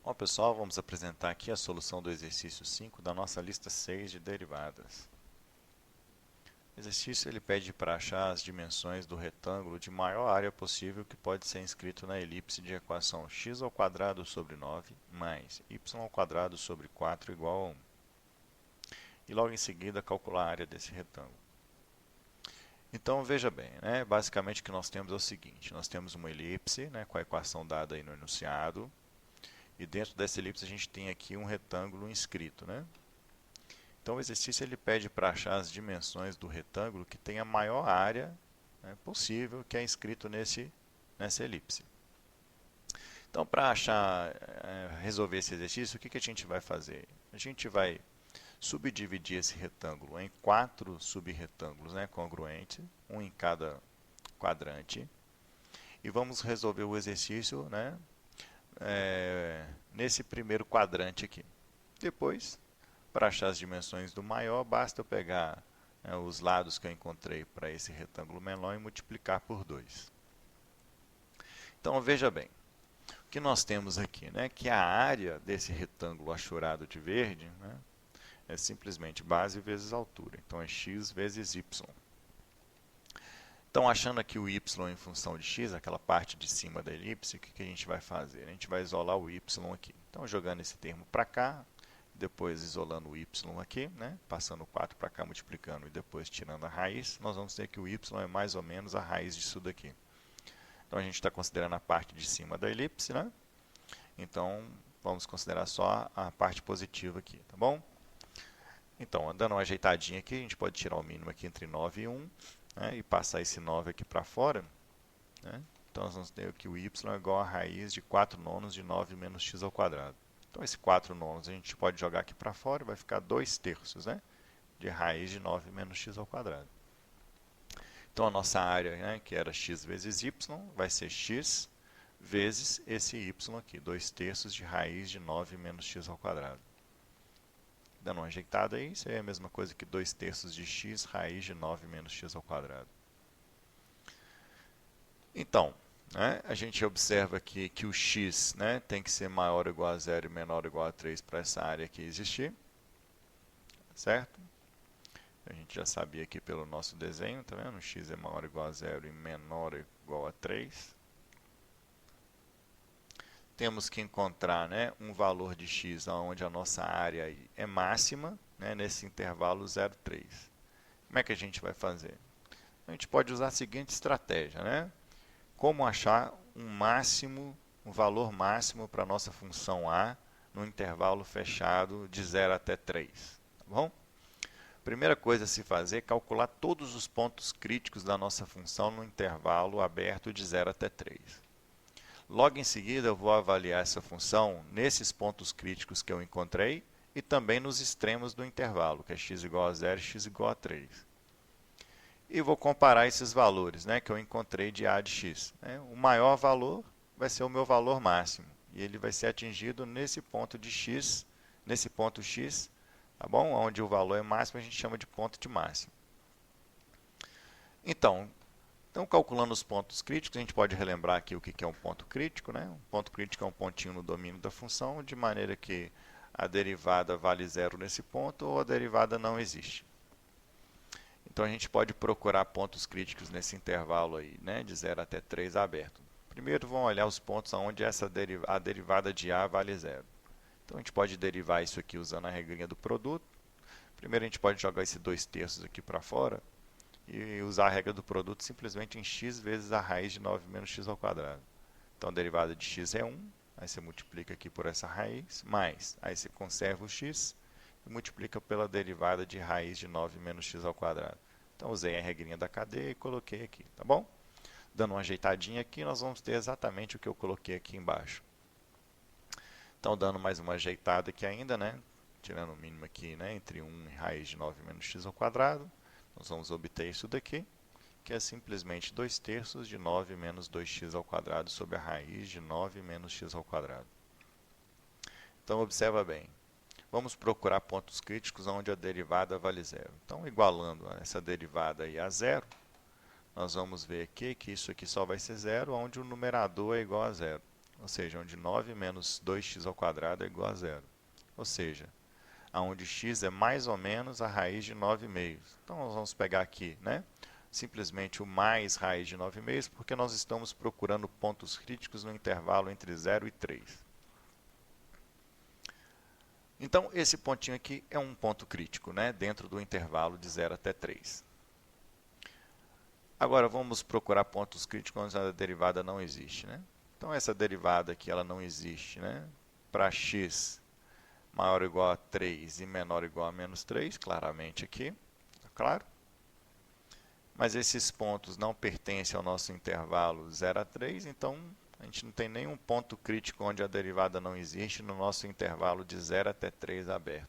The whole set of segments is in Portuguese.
Bom, pessoal, vamos apresentar aqui a solução do exercício 5 da nossa lista 6 de derivadas. O exercício ele pede para achar as dimensões do retângulo de maior área possível que pode ser inscrito na elipse de equação x² sobre 9 mais y² sobre 4 igual a 1. E logo em seguida calcular a área desse retângulo. Então veja bem, basicamente o que nós temos é o seguinte, nós temos uma elipse com a equação dada aí no enunciado. E dentro dessa elipse a gente tem aqui um retângulo inscrito, Então o exercício ele pede para achar as dimensões do retângulo que tem a maior área possível que é inscrito nessa elipse. Então para resolver esse exercício, o que a gente vai fazer? A gente vai subdividir esse retângulo em 4 subretângulos congruentes, um em cada quadrante. E vamos resolver o exercício nesse primeiro quadrante aqui. Depois, para achar as dimensões do maior, basta eu pegar os lados que eu encontrei para esse retângulo menor e multiplicar por 2. Então, veja bem, o que nós temos aqui, que a área desse retângulo achurado de verde é simplesmente base vezes altura. Então, é x vezes y. Então, achando aqui o y em função de x, aquela parte de cima da elipse, o que a gente vai fazer? A gente vai isolar o y aqui. Então, jogando esse termo para cá, depois isolando o y aqui, passando o 4 para cá, multiplicando e depois tirando a raiz, nós vamos ter que o y é mais ou menos a raiz disso daqui. Então, a gente está considerando a parte de cima da elipse, Então, vamos considerar só a parte positiva aqui, tá bom? Então, dando uma ajeitadinha aqui, a gente pode tirar o mínimo aqui entre 9 e 1, e passar esse 9 aqui para fora. Então, nós vamos ter que o y é igual a raiz de 4 nonos de 9 menos x². Então, esse 4 nonos a gente pode jogar aqui para fora, vai ficar 2 terços de raiz de 9 menos x². Então, a nossa área, que era x vezes y, vai ser x vezes esse y aqui, 2 terços de raiz de 9 menos x². Dando uma ajeitada aí, isso aí é a mesma coisa que 2 terços de x raiz de 9 menos x². Então, a gente observa aqui que o x tem que ser maior ou igual a 0 e menor ou igual a 3 para essa área aqui existir. Certo? A gente já sabia aqui pelo nosso desenho, tá vendo? X é maior ou igual a 0 e menor ou igual a 3. Temos que encontrar um valor de x onde a nossa área é máxima, nesse intervalo 0, 3. Como é que a gente vai fazer? A gente pode usar a seguinte estratégia, Como achar um valor máximo para a nossa função a no intervalo fechado de 0 até 3. Tá bom? Primeira coisa a se fazer é calcular todos os pontos críticos da nossa função no intervalo aberto de 0 até 3. Logo em seguida, eu vou avaliar essa função nesses pontos críticos que eu encontrei e também nos extremos do intervalo, que é x igual a 0 e x igual a 3. E vou comparar esses valores que eu encontrei de a de x. O maior valor vai ser o meu valor máximo, e ele vai ser atingido nesse ponto de x, nesse ponto x, tá bom? Onde o valor é máximo, a gente chama de ponto de máximo. Então, calculando os pontos críticos, a gente pode relembrar aqui o que é um ponto crítico. Um ponto crítico é um pontinho no domínio da função, de maneira que a derivada vale 0 nesse ponto ou a derivada não existe. Então, a gente pode procurar pontos críticos nesse intervalo aí, de 0 até 3 aberto. Primeiro, vamos olhar os pontos onde a derivada de a vale 0. Então, a gente pode derivar isso aqui usando a regrinha do produto. Primeiro, a gente pode jogar esse 2 terços aqui para fora e usar a regra do produto simplesmente em x vezes a raiz de 9 menos x². Então, a derivada de x é 1, aí você multiplica aqui por essa raiz, mais, aí você conserva o x e multiplica pela derivada de raiz de 9 menos x². Então, usei a regrinha da cadeia e coloquei aqui, tá bom? Dando uma ajeitadinha aqui, nós vamos ter exatamente o que eu coloquei aqui embaixo. Então, dando mais uma ajeitada aqui ainda, tirando o mínimo aqui, entre 1 e raiz de 9 menos x², nós vamos obter isso daqui, que é simplesmente 2 terços de 9 menos 2x² sobre a raiz de 9 menos x². Então, observa bem. Vamos procurar pontos críticos onde a derivada vale 0. Então, igualando essa derivada aí a 0, nós vamos ver aqui que isso aqui só vai ser 0, onde o numerador é igual a 0. ou seja, onde 9 menos 2x² é igual a zero. Ou seja, onde x é mais ou menos a raiz de 9/2. Então, nós vamos pegar aqui, né? Simplesmente o mais raiz de 9/2, porque nós estamos procurando pontos críticos no intervalo entre 0 e 3. Então, esse pontinho aqui é um ponto crítico, né? Dentro do intervalo de 0 até 3. Agora, vamos procurar pontos críticos onde a derivada não existe, né? Então, essa derivada aqui, ela não existe, né? Para x maior ou igual a 3 e menor ou igual a menos 3, claramente aqui, tá claro? Mas esses pontos não pertencem ao nosso intervalo 0 a 3, então a gente não tem nenhum ponto crítico onde a derivada não existe no nosso intervalo de 0 até 3 aberto.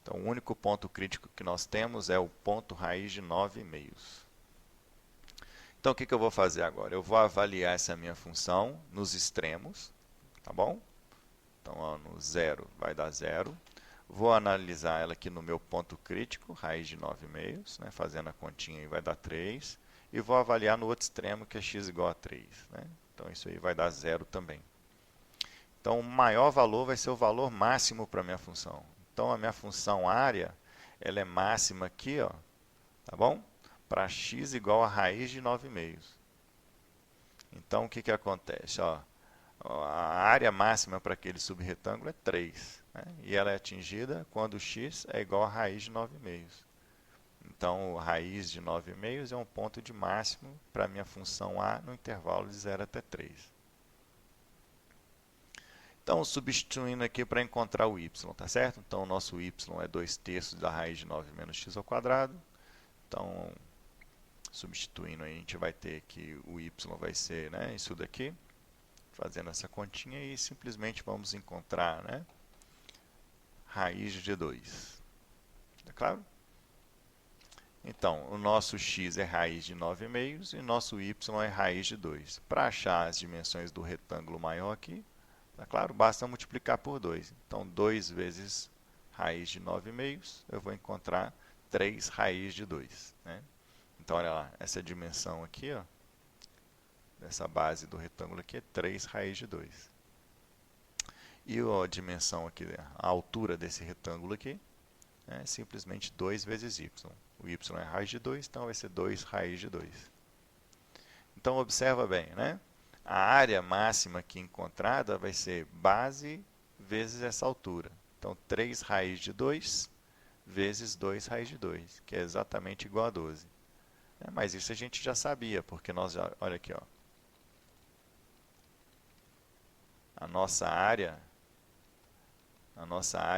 Então, o único ponto crítico que nós temos é o ponto raiz de 9/2. Então, o que eu vou fazer agora? Eu vou avaliar essa minha função nos extremos, tá bom? Então, ó, no 0 vai dar 0. Vou analisar ela aqui no meu ponto crítico, raiz de 9/2, né? Fazendo a continha aí vai dar 3. E vou avaliar no outro extremo, que é x igual a 3. Né? Então, isso aí vai dar 0 também. Então, o maior valor vai ser o valor máximo para a minha função. Então, a minha função área, ela é máxima aqui, ó, tá bom? Para x igual a raiz de 9/2. Então, o que acontece? Ó, a área máxima para aquele subretângulo é 3. Né? E ela é atingida quando x é igual a raiz de 9/2. Então, a raiz de 9/2 é um ponto de máximo para a minha função A no intervalo de 0 até 3. Então, substituindo aqui para encontrar o y, tá certo? Então, o nosso y é 2/3 da raiz de 9 menos x². Então, substituindo aí, a gente vai ter que o y vai ser, né, isso daqui, fazendo essa continha, e simplesmente vamos encontrar, né, raiz de 2. Tá claro? Então, o nosso x é raiz de 9/2 e o nosso y é raiz de 2. Para achar as dimensões do retângulo maior aqui, tá claro? Basta multiplicar por 2. Então, 2 vezes raiz de 9/2, eu vou encontrar 3 raiz de 2. Né? Então, olha lá, essa dimensão aqui, ó, dessa base do retângulo aqui é 3 raiz de 2. E a dimensão aqui, a altura desse retângulo aqui, é simplesmente 2 vezes y. O y é raiz de 2, então vai ser 2 raiz de 2. Então, observa bem, né? A área máxima aqui encontrada vai ser base vezes essa altura. Então, 3 raiz de 2 vezes 2 raiz de 2, que é exatamente igual a 12. Mas isso a gente já sabia, porque nós já, olha aqui, ó, a nossa área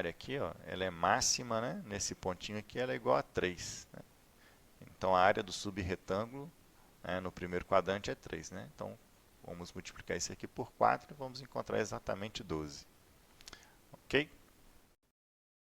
aqui, ó, ela é máxima, né? Nesse pontinho aqui, ela é igual a 3. Né? Então, a área do subretângulo, né, no primeiro quadrante é 3. Né? Então, vamos multiplicar isso aqui por 4 e vamos encontrar exatamente 12. Ok?